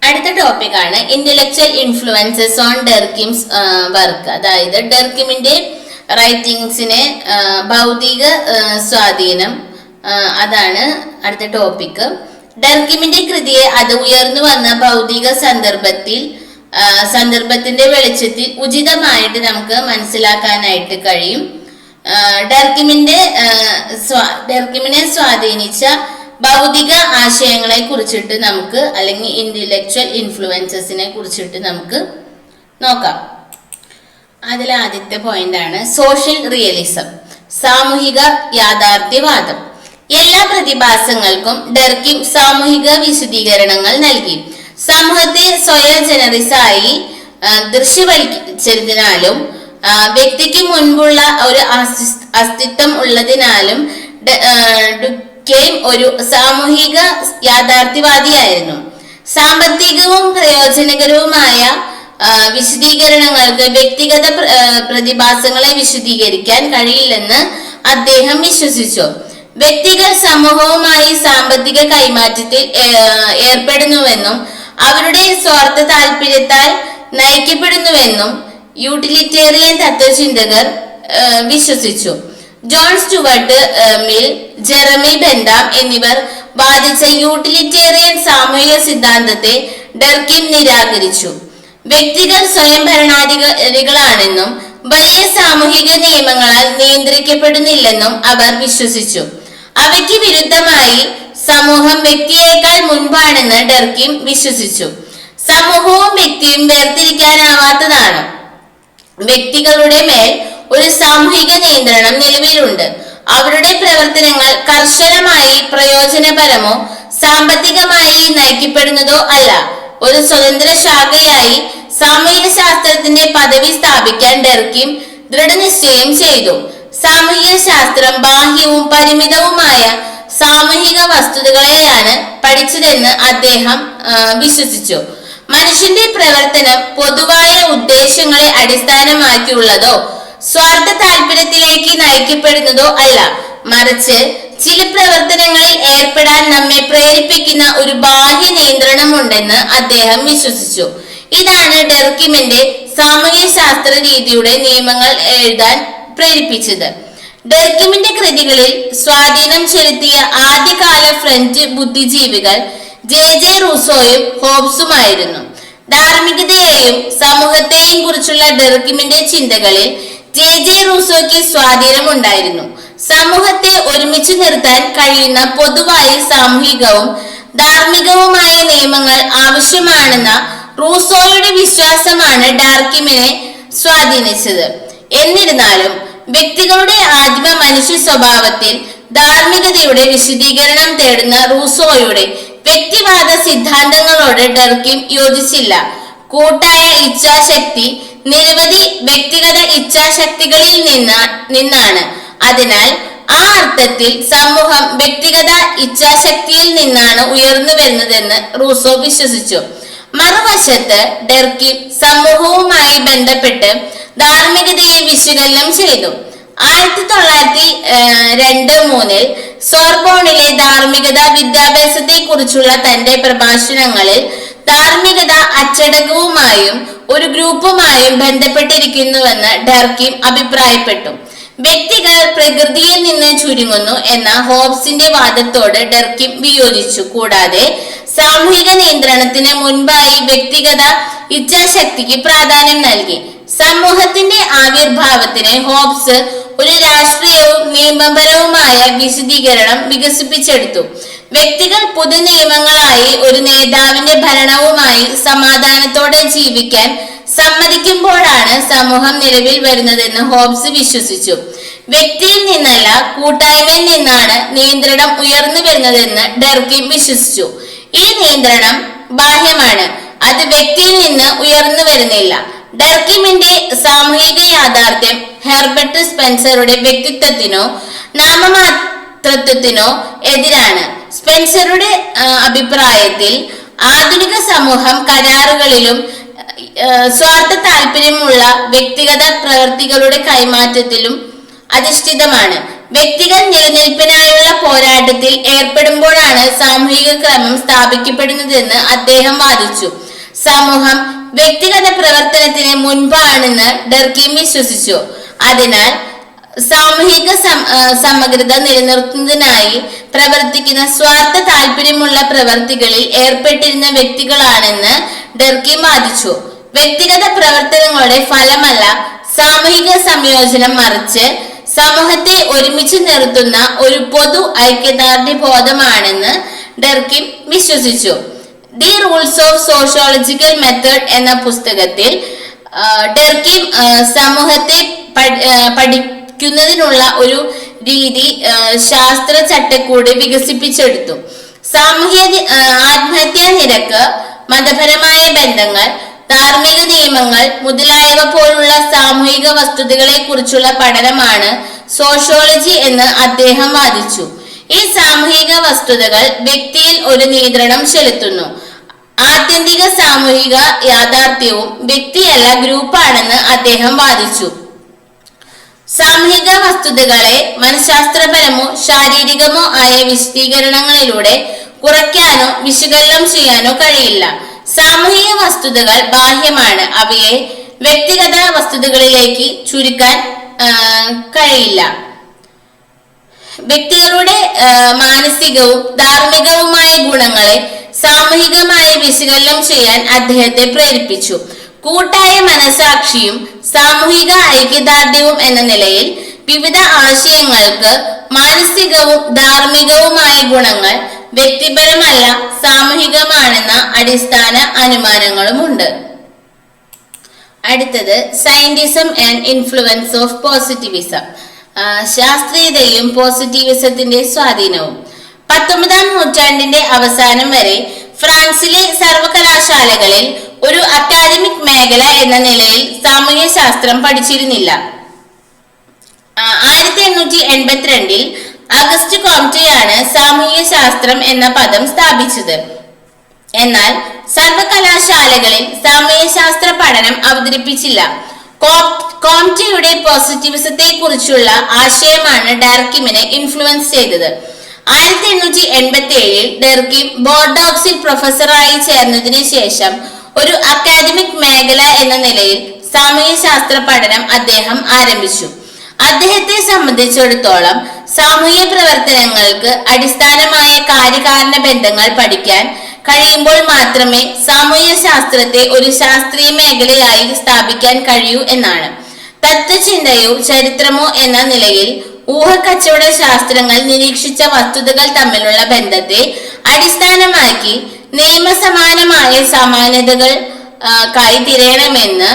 അടുത്ത ടോപ്പിക്കാണ് ഇന്റലക്ച്വൽ ഇൻഫ്ലുവൻസസ് ഓൺ ഡെർകിംസ് വർക്ക്. അതായത് ഡെർകിമിന്റെ റൈറ്റിംഗ്സിനെ ഭൗതിക സ്വാധീനം, അതാണ് അടുത്ത ടോപ്പിക്ക്. ഡെർകിമിന്റെ കൃതിയെ അത് ഉയർന്നു വന്ന ഭൗതിക സന്ദർഭത്തിന്റെ വെളിച്ചത്തിൽ ഉചിതമായിട്ട് നമുക്ക് മനസ്സിലാക്കാനായിട്ട് കഴിയും. ഡെർകിമിനെ സ്വാധീനിച്ച ഭൗതിക ആശയങ്ങളെ കുറിച്ചിട്ട് നമുക്ക്, അല്ലെങ്കിൽ ഇന്റലക്ച്വൽ ഇൻഫ്ലുവൻസസിനെ കുറിച്ചിട്ട് നമുക്ക് നോക്കാം. അതിൽ ആദ്യത്തെ പോയിന്റ് ആണ് സോഷ്യൽ റിയലിസം, സാമൂഹിക യാഥാർത്ഥ്യവാദം. എല്ലാ പ്രതിഭാസങ്ങൾക്കും ഡെർകിം സാമൂഹിക വിശദീകരണങ്ങൾ നൽകി. സമൂഹത്തെ സ്വയം ജനറിസായി ദൃശ്യവൽക്കരിച്ചതിനാലും വ്യക്തിക്ക് മുൻപുള്ള ഒരു അസ്തിത്വം ഉള്ളതിനാലും ഡുക്കെയിം ഒരു സാമൂഹിക യാഥാർത്ഥ്യവാദിയായിരുന്നു. സാമ്പത്തികവും പ്രയോജനകരവുമായ വിശദീകരണങ്ങൾക്ക് വ്യക്തിഗത പ്രതിഭാസങ്ങളെ വിശദീകരിക്കാൻ കഴിയില്ലെന്ന് അദ്ദേഹം വിശ്വസിച്ചു. വ്യക്തികൾ സമൂഹവുമായി സാമ്പത്തിക കൈമാറ്റത്തിൽ ഏർപ്പെടുന്നുവെന്നും അവരുടെ സ്വാർത്ഥ താല്പര്യത്താൽ നയിക്കപ്പെടുന്നുവെന്നും യൂട്ടിലിറ്റേറിയൻ തത്വചിന്തകർ വിശ്വസിച്ചു. John Stuart mill, Jeremy Bentham എന്നിവർ വാദിച്ച യൂട്ടിലിറ്റേറിയൻ സാമൂഹിക സിദ്ധാന്തത്തെ ഡെർകിം നിരാകരിച്ചു. വ്യക്തികൾ സ്വയം ഭരണാധികാരികളാണെന്നും വലിയ സാമൂഹിക നിയമങ്ങളാൽ നിയന്ത്രിക്കപ്പെടുന്നില്ലെന്നും അവർ വിശ്വസിച്ചു. അവയ്ക്ക് വിരുദ്ധമായി സമൂഹം വ്യക്തിയേക്കാൾ മുൻപാണെന്ന് ഡെർകിം വിശ്വസിച്ചു. സമൂഹവും വ്യക്തിയും വേർതിരിക്കാനാവാത്തതാണ്. വ്യക്തികളുടെ മേൽ ഒരു സാമൂഹിക നിയന്ത്രണം നിലവിലുണ്ട്. അവരുടെ പ്രവർത്തനങ്ങൾ കർശനമായി പ്രയോജനപരമോ സാമ്പത്തികമായി നയിക്കപ്പെടുന്നതോ അല്ല. ഒരു സ്വതന്ത്ര ശാഖയായി സാമൂഹിക ശാസ്ത്രത്തിന്റെ പദവി സ്ഥാപിക്കാൻ ഡെർകിം ദൃഢനിശ്ചയം ചെയ്തു. സാമൂഹിക ശാസ്ത്രം ബാഹ്യവും പരിമിതവുമായ സാമൂഹിക വസ്തുതകളെയാണ് പഠിച്ചതെന്ന് അദ്ദേഹം വിശ്വസിച്ചു. മനുഷ്യന്റെ പ്രവർത്തനം പൊതുവായ ഉദ്ദേശങ്ങളെ അടിസ്ഥാനമാക്കിയുള്ളതോ സ്വാർത്ഥ താല്പര്യത്തിലേക്ക് നയിക്കപ്പെടുന്നതോ അല്ല, മറിച്ച് ചില പ്രവർത്തനങ്ങളിൽ ഏർപ്പെടാൻ നമ്മെ പ്രേരിപ്പിക്കുന്ന ഒരു ബാഹ്യ നിയന്ത്രണമുണ്ടെന്ന് അദ്ദേഹം വിശ്വസിച്ചു. ഇതാണ് ഡെർകിമിന്റെ സാമൂഹ്യ ശാസ്ത്ര രീതിയുടെ നിയമങ്ങൾ എഴുതാൻ പ്രേരിപ്പിച്ചത്. ഡെർകിമിന്റെ കൃതികളിൽ സ്വാധീനം ചെലുത്തിയ ആദ്യകാല ഫ്രഞ്ച് ബുദ്ധിജീവികൾ ജെ റൂസോയും ഹോബ്സുമായിരുന്നു. ധാർമ്മികതയെയും സമൂഹത്തെയും കുറിച്ചുള്ള ഡെർകിമിന്റെ ചിന്തകളിൽ ജെ റൂസോയ്ക്ക് സ്വാധീനമുണ്ടായിരുന്നു. സമൂഹത്തെ ഒരുമിച്ച് നിർത്താൻ കഴിയുന്ന പൊതുവായ സാമൂഹികവും ധാർമ്മികവുമായ നിയമങ്ങൾ ആവശ്യമാണെന്ന റൂസോയുടെ വിശ്വാസമാണ് ഡെർകിമിനെ സ്വാധീനിച്ചത്. എന്നിരുന്നാലും വ്യക്തികളുടെ ആദിമ മനുഷ്യ സ്വഭാവത്തിൽ ധാർമ്മികതയുടെ വിശദീകരണം തേടുന്ന റൂസോയുടെ വ്യക്തിവാദ സിദ്ധാന്തങ്ങളോട് ഡെർകിം യോജിച്ചില്ല. കൂട്ടായ ഇച്ഛാശക്തി നിരവധി വ്യക്തിഗത ഇച്ഛാശക്തികളിൽ നിന്നാണ്. അതിനാൽ ആ അർത്ഥത്തിൽ സമൂഹം വ്യക്തിഗത ഇച്ഛാശക്തിയിൽ നിന്നാണ് ഉയർന്നു വരുന്നതെന്ന് റൂസോ വിശ്വസിച്ചു. മറുവശത്ത് ഡെർകിം സമൂഹവുമായി ബന്ധപ്പെട്ട് ധാർമ്മികതയെ വിശകലനം ചെയ്തു. 1902-3 സോർബോണിലെ ധാർമ്മികത വിദ്യാഭ്യാസത്തെ കുറിച്ചുള്ള തന്റെ പ്രഭാഷണങ്ങളിൽ ധാർമ്മികത അച്ചടക്കവുമായും ഒരു ഗ്രൂപ്പുമായും ബന്ധപ്പെട്ടിരിക്കുന്നുവെന്ന് ഡെർകിം അഭിപ്രായപ്പെട്ടു. വ്യക്തികൾ പ്രകൃതിയിൽ നിന്ന് ചുരുങ്ങുന്നു എന്ന ഹോബ്സിന്റെ വാദത്തോട് ഡെർകിം വിയോജിച്ചു. കൂടാതെ സാമൂഹിക നിയന്ത്രണത്തിന് മുൻപായി വ്യക്തിഗത ഇച്ഛാശക്തിക്ക് പ്രാധാന്യം നൽകി. സമൂഹത്തിന്റെ ആവിർഭാവത്തിന് ഹോബ്സ് ഒരു രാഷ്ട്രീയവും നിയമപരവുമായ വിശദീകരണം വികസിപ്പിച്ചെടുത്തു. വ്യക്തികൾ പൊതു നിയമങ്ങളായി ഒരു നേതാവിന്റെ ഭരണവുമായി സമാധാനത്തോടെ ജീവിക്കാൻ സമ്മതിക്കുമ്പോഴാണ് സമൂഹം നിലവിൽ വരുന്നതെന്ന് ഹോബ്സ് വിശ്വസിച്ചു. വ്യക്തിയിൽ നിന്നല്ല കൂട്ടായ്മയിൽ നിന്നാണ് നിയന്ത്രണം ഉയർന്നു വരുന്നതെന്ന് ഡെർകിം വിശ്വസിച്ചു. ഈ നിയന്ത്രണം ബാഹ്യമാണ്, അത് വ്യക്തിയിൽ നിന്ന് ഉയർന്നു വരുന്നില്ല. ഡെർകിമിന്റെ സാമൂഹിക യാഥാർത്ഥ്യം ഹെർബർട്ട് സ്പെൻസറുടെ വ്യക്തിത്വത്തിനോ നാമമാത്രത്വത്തിനോ എതിരാണ്. സ്പെൻസറുടെ അഭിപ്രായത്തിൽ ആധുനിക സമൂഹം കരാറുകളിലും സ്വാർത്ഥ താല്പര്യമുള്ള വ്യക്തിഗത പ്രവൃത്തികളുടെ കൈമാറ്റത്തിലും അധിഷ്ഠിതമാണ്. വ്യക്തിഗത നിലനിൽപ്പിനായുള്ള പോരാട്ടത്തിൽ ഏർപ്പെടുമ്പോഴാണ് സാമൂഹിക ക്രമം സ്ഥാപിക്കപ്പെടുന്നതെന്ന് അദ്ദേഹം വാദിച്ചു. സമൂഹം വ്യക്തിഗത പ്രവർത്തനത്തിന് മുൻപാണെന്ന് ഡർക്കീം വിശ്വസിച്ചു. അതിനാൽ സാമൂഹിക സമഗ്രത നിലനിർത്തുന്നതിനായി പ്രവർത്തിക്കുന്ന സ്വാർത്ഥ താല്പര്യമുള്ള പ്രവർത്തികളിൽ ഏർപ്പെട്ടിരുന്ന വ്യക്തികളാണെന്ന് ഡർക്കീം വാദിച്ചു. വ്യക്തിഗത പ്രവർത്തനങ്ങളുടെ ഫലമല്ല സാമൂഹിക സംയോജനം, മറിച്ച് സമൂഹത്തെ ഒരുമിച്ച് നിർത്തുന്ന ഒരു പൊതു ഐക്യദാർഢ്യ ബോധമാണെന്ന് ഡർക്കീം വിശ്വസിച്ചു. The rules of sociological method എന്ന പുസ്തകത്തിൽ ഡർക്കീം സമൂഹത്തെ പഠിക്കുന്നതിനുള്ള ഒരു രീതി ശാസ്ത്ര ചട്ടക്കൂട് വികസിപ്പിച്ചെടുത്തു. ആത്മഹത്യാ നിരക്ക്, മതപരമായ ബന്ധങ്ങൾ, ധാർമ്മിക നിയമങ്ങൾ മുതലായവ പോലുള്ള സാമൂഹിക വസ്തുതകളെ കുറിച്ചുള്ള പഠനമാണ് സോഷ്യോളജി എന്ന് അദ്ദേഹം വാദിച്ചു. ഈ സാമൂഹിക വസ്തുതകൾ വ്യക്തിയിൽ ഒരു നിയന്ത്രണം ചെലുത്തുന്നു. ആത്യന്തിക സാമൂഹിക യാഥാർത്ഥ്യവും വ്യക്തിയല്ല ഗ്രൂപ്പാണെന്ന് അദ്ദേഹം വാദിച്ചു. സാമൂഹിക വസ്തുതകളെ മനഃശാസ്ത്രപരമോ ശാരീരികമോ ആയ വിശദീകരണങ്ങളിലൂടെ കുറയ്ക്കാനോ വിശകലനം ചെയ്യാനോ കഴിയില്ല. സാമൂഹിക വസ്തുതകൾ ബാഹ്യമാണ്, അവയെ വ്യക്തിഗത വസ്തുതകളിലേക്ക് ചുരുക്കാൻ കഴിയില്ല. വ്യക്തികളുടെ മാനസികവും ധാർമ്മികവുമായ ഗുണങ്ങളെ സാമൂഹികമായി വിശകലനം ചെയ്യാൻ അദ്ദേഹത്തെ പ്രേരിപ്പിച്ചു. കൂട്ടായ മനസാക്ഷിയും സാമൂഹിക ഐക്യദാർഢ്യവും എന്ന നിലയിൽ വിവിധ ആശയങ്ങൾക്ക് മാനസികവും ധാർമ്മികവുമായ ഗുണങ്ങൾ വ്യക്തിപരമല്ല സാമൂഹികമാണെന്ന അടിസ്ഥാന അനുമാനങ്ങളുമുണ്ട്. അടുത്തത് scientism and influence of positivism. ശാസ്ത്രീയതയും പോസിറ്റിവിസത്തിന്റെ സ്വാധീനവും. 19-ാം നൂറ്റാണ്ടിന്റെ അവസാനം വരെ ഫ്രാൻസിലെ സർവകലാശാലകളിൽ ഒരു അക്കാദമിക് മേഖല എന്ന നിലയിൽ സാമൂഹ്യ ശാസ്ത്രം പഠിച്ചിരുന്നില്ല. 1882-ൽ അഗസ്റ്റ് കോംറ്റെയാണ് സാമൂഹ്യ ശാസ്ത്രം എന്ന പദം സ്ഥാപിച്ചത്. എന്നാൽ സർവകലാശാലകളിൽ സാമൂഹ്യ ശാസ്ത്ര പഠനം അവതരിപ്പിച്ചില്ല. കോംറ്റെയുടെ പോസിറ്റിവിസത്തെ കുറിച്ചുള്ള ആശയമാണ് ഡർക്കീമിനെ ഇൻഫ്ലുവൻസ് ചെയ്തത്. 1887-ൽ ഡർക്കീം ബോർഡോക്സിൽ പ്രൊഫസറായി ചേർന്നതിന് ശേഷം ഒരു അക്കാദമിക് മേഖല എന്ന നിലയിൽ സാമൂഹ്യ ശാസ്ത്ര പഠനം അദ്ദേഹം ആരംഭിച്ചു. അദ്ദേഹത്തെ സംബന്ധിച്ചിടത്തോളം സാമൂഹ്യ പ്രവർത്തനങ്ങൾക്ക് അടിസ്ഥാനമായ കാര്യകാരണ ബന്ധങ്ങൾ പഠിക്കാൻ കഴിയുമ്പോൾ മാത്രമേ സാമൂഹ്യ ശാസ്ത്രത്തെ ഒരു ശാസ്ത്രീയ മേഖലയായി സ്ഥാപിക്കാൻ കഴിയൂ എന്നാണ്. തത്വചിന്തയോ ചരിത്രമോ എന്ന നിലയിൽ ഊഹക്കച്ചവട ശാസ്ത്രങ്ങൾ നിരീക്ഷിച്ച വസ്തുതകൾ തമ്മിലുള്ള ബന്ധത്തെ അടിസ്ഥാനമാക്കി നിയമസമാനമായ സമാനതകൾക്കായി തിരയണമെന്ന്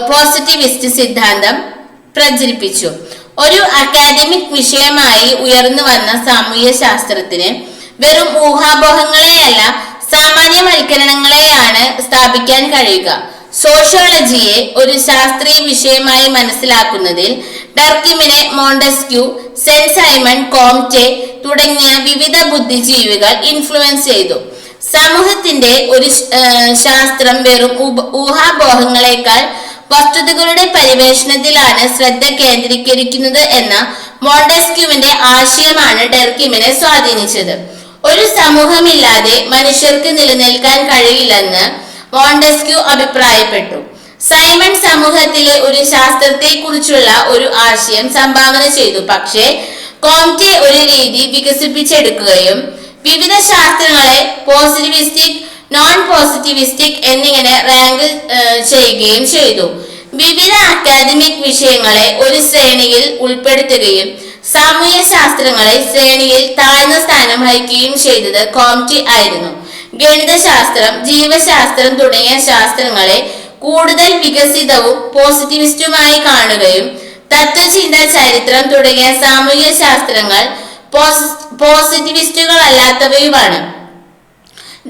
പോസിറ്റിവിസ്റ്റ് സിദ്ധാന്തം പ്രചരിപ്പിച്ചു. ഒരു അക്കാദമിക് വിഷയമായി ഉയർന്നു വന്ന സാമൂഹ്യ ശാസ്ത്രത്തിന് വെറും ഊഹാപോഹങ്ങളെയല്ല സാമാന്യവൽക്കരണങ്ങളെയാണ് സ്ഥാപിക്കാൻ കഴിയുക. സോഷ്യോളജിയെ ഒരു ശാസ്ത്രീയ വിഷയമായി മനസ്സിലാക്കുന്നതിൽ ഡർക്കീമിനെ മോണ്ടസ്ക്യൂ, സെന്റ് സൈമൺ, കോംറ്റെ തുടങ്ങിയ വിവിധ ബുദ്ധിജീവികൾ ഇൻഫ്ലുവൻസ് ചെയ്തു. സമൂഹത്തിന്റെ ഒരു ശാസ്ത്രം വെറും ഊഹാപോഹങ്ങളെക്കാൾ വസ്തുതകളുടെ പരിവേഷണത്തിലാണ് ശ്രദ്ധ കേന്ദ്രീകരിക്കുന്നത് എന്ന മോണ്ടസ്ക്യൂവിന്റെ ആശയമാണ് ഡർക്കീമിനെ സ്വാധീനിച്ചത്. ഒരു സമൂഹമില്ലാതെ മനുഷ്യർക്ക് നിലനിൽക്കാൻ കഴിയില്ലെന്ന് മോണ്ടസ്ക്യൂ അഭിപ്രായപ്പെട്ടു. സൈമൺ സമൂഹത്തിലെ ഒരു ശാസ്ത്രത്തെ കുറിച്ചുള്ള ഒരു ആശയം സംഭാവന ചെയ്തു. പക്ഷേ കോംറ്റെ ഒരു രീതി വികസിപ്പിച്ചെടുക്കുകയും വിവിധ ശാസ്ത്രങ്ങളെ പോസിറ്റിവിസ്റ്റിക്, നോൺ പോസിറ്റിവിസ്റ്റിക് എന്നിങ്ങനെ റാങ്ക് ചെയ്യുകയും ചെയ്തു. വിവിധ അക്കാദമിക് വിഷയങ്ങളെ ഒരു ശ്രേണിയിൽ ഉൾപ്പെടുത്തുകയും സാമൂഹ്യ ശാസ്ത്രങ്ങളെ ശ്രേണിയിൽ താഴ്ന്ന സ്ഥാനം വഹിക്കുകയും ചെയ്തത് കോംറ്റെ ആയിരുന്നു. ഗണിതശാസ്ത്രം, ജീവശാസ്ത്രം തുടങ്ങിയ ശാസ്ത്രങ്ങളെ കൂടുതൽ വികസിതവും പോസിറ്റിവിസ്റ്റുമായി കാണുകയും തത്വചിന്ത, ചരിത്രം തുടങ്ങിയ സാമൂഹ്യ ശാസ്ത്രങ്ങൾ പോസിറ്റിവിസ്റ്റുകളല്ലാത്തവയുമാണ്.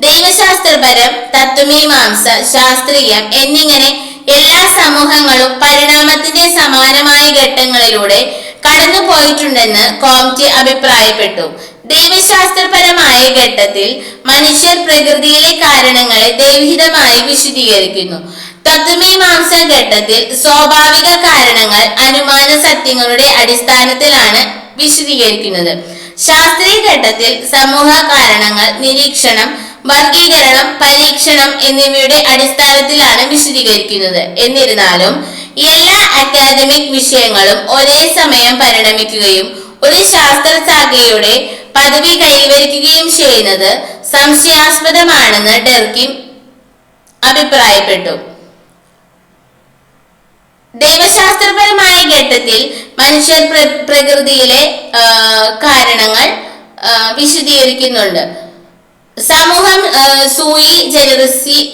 ദൈവശാസ്ത്രപരം, തത്വമീമാംസ, ശാസ്ത്രീയം എന്നിങ്ങനെ എല്ലാ സമൂഹങ്ങളും പരിണാമത്തിന്റെ സമാനമായ ഘട്ടങ്ങളിലൂടെ കടന്നുപോയിട്ടുണ്ടെന്ന് കോംറ്റെ അഭിപ്രായപ്പെട്ടു. ദൈവശാസ്ത്രപരമായ ഘട്ടത്തിൽ മനുഷ്യർ പ്രകൃതിയിലെ കാരണങ്ങളെ ദൈവഹിതമായി വിശദീകരിക്കുന്നു. തത്വമീമാംസ ഘട്ടത്തിൽ സ്വാഭാവിക കാരണങ്ങൾ അനുമാന സത്യങ്ങളുടെ അടിസ്ഥാനത്തിലാണ് വിശദീകരിക്കുന്നത്. ശാസ്ത്രീയ ഘട്ടത്തിൽ സമൂഹ കാരണങ്ങൾ നിരീക്ഷണം, വർഗീകരണം, പരീക്ഷണം എന്നിവയുടെ അടിസ്ഥാനത്തിലാണ് വിശദീകരിക്കുന്നത്. എന്നിരുന്നാലും എല്ലാ അക്കാദമിക് വിഷയങ്ങളും ഒരേ സമയം പരിണമിക്കുകയും ഒരു ശാസ്ത്രശാഖയുടെ പദവി കൈവരിക്കുകയും ചെയ്യുന്നത് സംശയാസ്പദമാണെന്ന് ഡെർകിം അഭിപ്രായപ്പെട്ടു. ദൈവശാസ്ത്രപരമായ ഘട്ടത്തിൽ മനുഷ്യർ പ്രകൃതിയിലെ കാരണങ്ങൾ വിശദീകരിക്കുന്നുണ്ട്. സമൂഹം സൂയി ജനറസി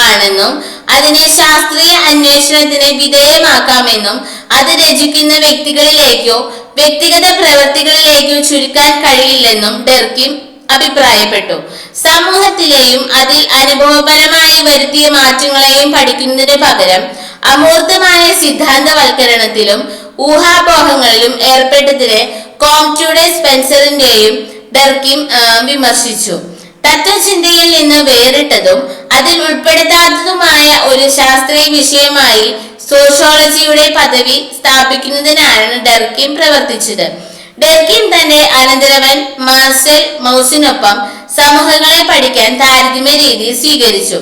ആണെന്നും അതിനെ ശാസ്ത്രീയ അന്വേഷണത്തിന് വിധേയമാക്കാമെന്നും അത് രചിക്കുന്ന വ്യക്തികളിലേക്കോ വ്യക്തിഗത പ്രവൃത്തികളിലേക്കോ ചുരുക്കാൻ കഴിയില്ലെന്നും ഡെർകിം അഭിപ്രായപ്പെട്ടു. സമൂഹത്തിലെയും അതിൽ അനുഭവപരമായി വരുത്തിയ മാറ്റങ്ങളെയും പഠിക്കുന്നതിന് പകരം അമൂർത്തമായ സിദ്ധാന്തവൽക്കരണത്തിലും ഊഹാപോഹങ്ങളിലും ഏർപ്പെട്ടതിന് കോംറ്റിയുടെ സ്പെൻസറിന്റെയും ഡെർകിം വിമർശിച്ചു. തത്വചിന്തയിൽ നിന്ന് വേറിട്ടതും അതിൽ ഉൾപ്പെടുത്താത്തതുമായ ഒരു ശാസ്ത്രീയ വിഷയമായി സോഷ്യോളജിയുടെ പദവി സ്ഥാപിക്കുന്നതിനാണ് ഡെർകിം പ്രവർത്തിച്ചത്. ഡെർകിം തന്റെ അനന്തരവൻ മാർസൽ മൗസിനൊപ്പം സമൂഹങ്ങളെ പഠിക്കാൻ താരതമ്യ രീതി സ്വീകരിച്ചു.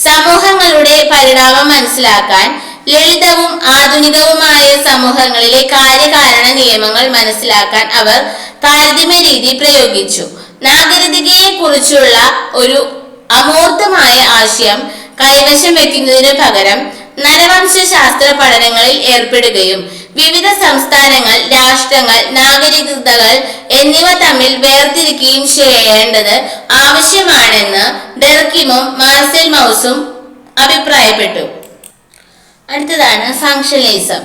സമൂഹങ്ങളുടെ പരിണാമം മനസ്സിലാക്കാൻ ലളിതവും ആധുനികവുമായ സമൂഹങ്ങളിലെ കാര്യകാരണ നിയമങ്ങൾ മനസ്സിലാക്കാൻ അവർ താരതമ്യ രീതി പ്രയോഗിച്ചു. നാഗരികതയെ കുറിച്ചുള്ള ഒരു അമൂർത്തമായ ആശയം കൈവശം വെക്കുന്നതിനു പകരം നരവംശ ശാസ്ത്ര പഠനങ്ങളിൽ ഏർപ്പെടുകയും വിവിധ സംസ്ഥാനങ്ങൾ, രാഷ്ട്രങ്ങൾ, നാഗരികതകൾ എന്നിവ തമ്മിൽ വേർതിരിക്കുകയും ചെയ്യേണ്ടത് ആവശ്യമാണെന്ന് ഡെർകിമും മാർസൽ മൗസും അഭിപ്രായപ്പെട്ടു. അടുത്തതാണ് ഫങ്ഷണലിസം.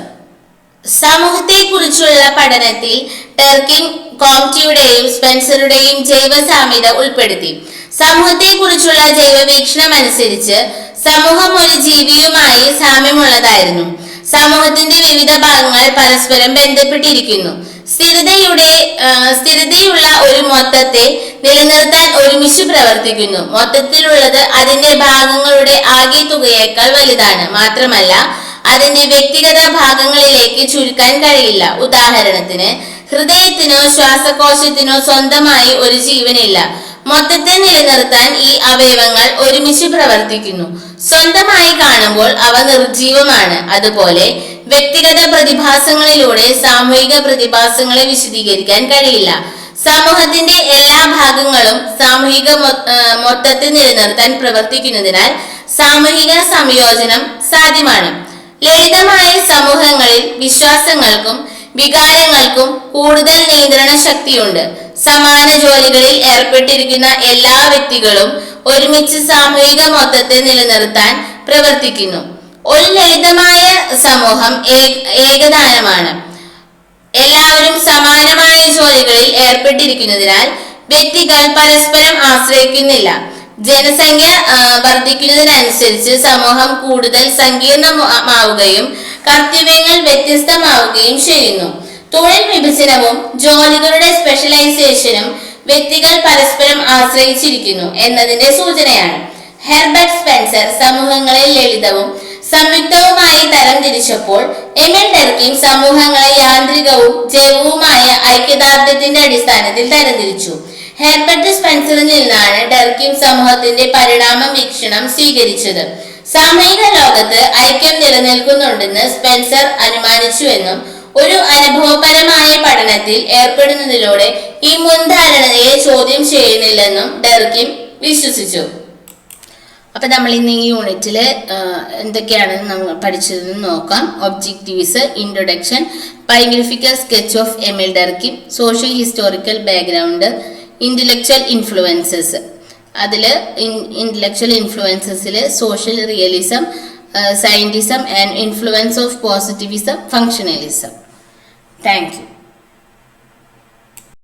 സമൂഹത്തെ കുറിച്ചുള്ള പഠനത്തിൽ ഡെർകിം കോംറ്റിയുടെയും സ്പെൻസറുടെയും ജൈവ സാമ്യത ഉൾപ്പെടുത്തി. സമൂഹത്തെ കുറിച്ചുള്ള ജൈവവീക്ഷണം അനുസരിച്ച് സമൂഹം ഒരു ജീവിയുമായി സാമ്യമുള്ളതായിരുന്നു. സമൂഹത്തിന്റെ വിവിധ ഭാഗങ്ങൾ പരസ്പരം ബന്ധപ്പെട്ടിരിക്കുന്നു. സ്ഥിരതയുള്ള ഒരു മൊത്തത്തെ നിലനിർത്താൻ ഒരുമിച്ച് പ്രവർത്തിക്കുന്നു. മൊത്തത്തിലുള്ളത് അതിന്റെ ഭാഗങ്ങളുടെ ആകെ തുകയേക്കാൾ വലുതാണ്. മാത്രമല്ല അതിന്റെ വ്യക്തിഗത ഭാഗങ്ങളിലേക്ക് ചുരുക്കാൻ കഴിയില്ല. ഉദാഹരണത്തിന്, ഹൃദയത്തിനോ ശ്വാസകോശത്തിനോ സ്വന്തമായി ഒരു ജീവനില്ല. മൊത്തത്തെ നിലനിർത്താൻ ഈ അവയവങ്ങൾ ഒരുമിച്ച് പ്രവർത്തിക്കുന്നു. സ്വന്തമായി കാണുമ്പോൾ അവ നിർജീവമാണ്. അതുപോലെ വ്യക്തിഗത പ്രതിഭാസങ്ങളിലൂടെ സാമൂഹിക പ്രതിഭാസങ്ങളെ വിശദീകരിക്കാൻ കഴിയില്ല. സമൂഹത്തിന്റെ എല്ലാ ഭാഗങ്ങളും സാമൂഹിക മൊത്തത്തെ നിലനിർത്താൻ പ്രവർത്തിക്കുന്നതിനാൽ സാമൂഹിക സംയോജനം സാധ്യമാണ്. ലളിതമായ സമൂഹങ്ങളിൽ വിശ്വാസങ്ങൾക്കും വികാരങ്ങൾക്കും കൂടുതൽ നിയന്ത്രണ ശക്തിയുണ്ട്. സമാന ജോലികളിൽ ഏർപ്പെട്ടിരിക്കുന്ന എല്ലാ വ്യക്തികളും ഒരുമിച്ച് സാമൂഹിക മൊത്തത്തെ നിലനിർത്താൻ പ്രവർത്തിക്കുന്നു. ഒരു ലളിതമായ സമൂഹം ഏകദാനമാണ്. എല്ലാവരും സമാനമായ ജോലികളിൽ ഏർപ്പെട്ടിരിക്കുന്നതിനാൽ വ്യക്തികൾ പരസ്പരം ആശ്രയിക്കുന്നില്ല. ജനസംഖ്യ വർദ്ധിക്കുന്നതിനനുസരിച്ച് സമൂഹം കൂടുതൽ സങ്കീർണമാവുകയും കർത്തവ്യങ്ങൾ വ്യത്യസ്തമാവുകയും ചെയ്യുന്നു. തൊഴിൽ വിഭജനവും ജോലികളുടെ സ്പെഷ്യലൈസേഷനും വ്യക്തികൾ പരസ്പരം ആശ്രയിച്ചിരിക്കുന്നു എന്നതിന്റെ സൂചനയാണ്. ഹെർബർട്ട് സ്പെൻസർ സമൂഹങ്ങളെ ലളിതവും സംയുക്തവുമായി തരംതിരിച്ചപ്പോൾ എമിൽ ഡെർകിം സമൂഹങ്ങളെ യാന്ത്രികവും ജൈവവുമായ ഐക്യദാർഢ്യത്തിന്റെ അടിസ്ഥാനത്തിൽ തരംതിരിച്ചു. ഹെർബർട്ട് സ്പെൻസറിൽ നിന്നാണ് ഡെർകിം സമൂഹത്തിന്റെ പരിണാമ വീക്ഷണം സ്വീകരിച്ചത്. സാമൂഹിക ലോകത്ത് ഐക്യം നിലനിൽക്കുന്നുണ്ടെന്ന് സ്പെൻസർ അനുമാനിച്ചുവെന്നും ഒരു അനുഭവപരമായ പഠനത്തിൽ ഏർപ്പെടുന്നതിലൂടെ ഈ മുൻധാരണയെ ചോദ്യം ചെയ്യുന്നില്ലെന്നും ഡെർകിം വിശ്വസിച്ചു. അപ്പൊ നമ്മൾ ഇന്ന് ഈ യൂണിറ്റില് എന്തൊക്കെയാണ് നമ്മൾ പഠിച്ചതെന്ന് നോക്കാം. Objectives, introduction, biographical sketch of Emile Durkheim, social historical background, intellectual influences. അതിൽ ഇന്റലക്ച്വൽ ഇൻഫ്ലുവൻസസിൽ social realism, scientism and influence of positivism, functionalism. Thank U.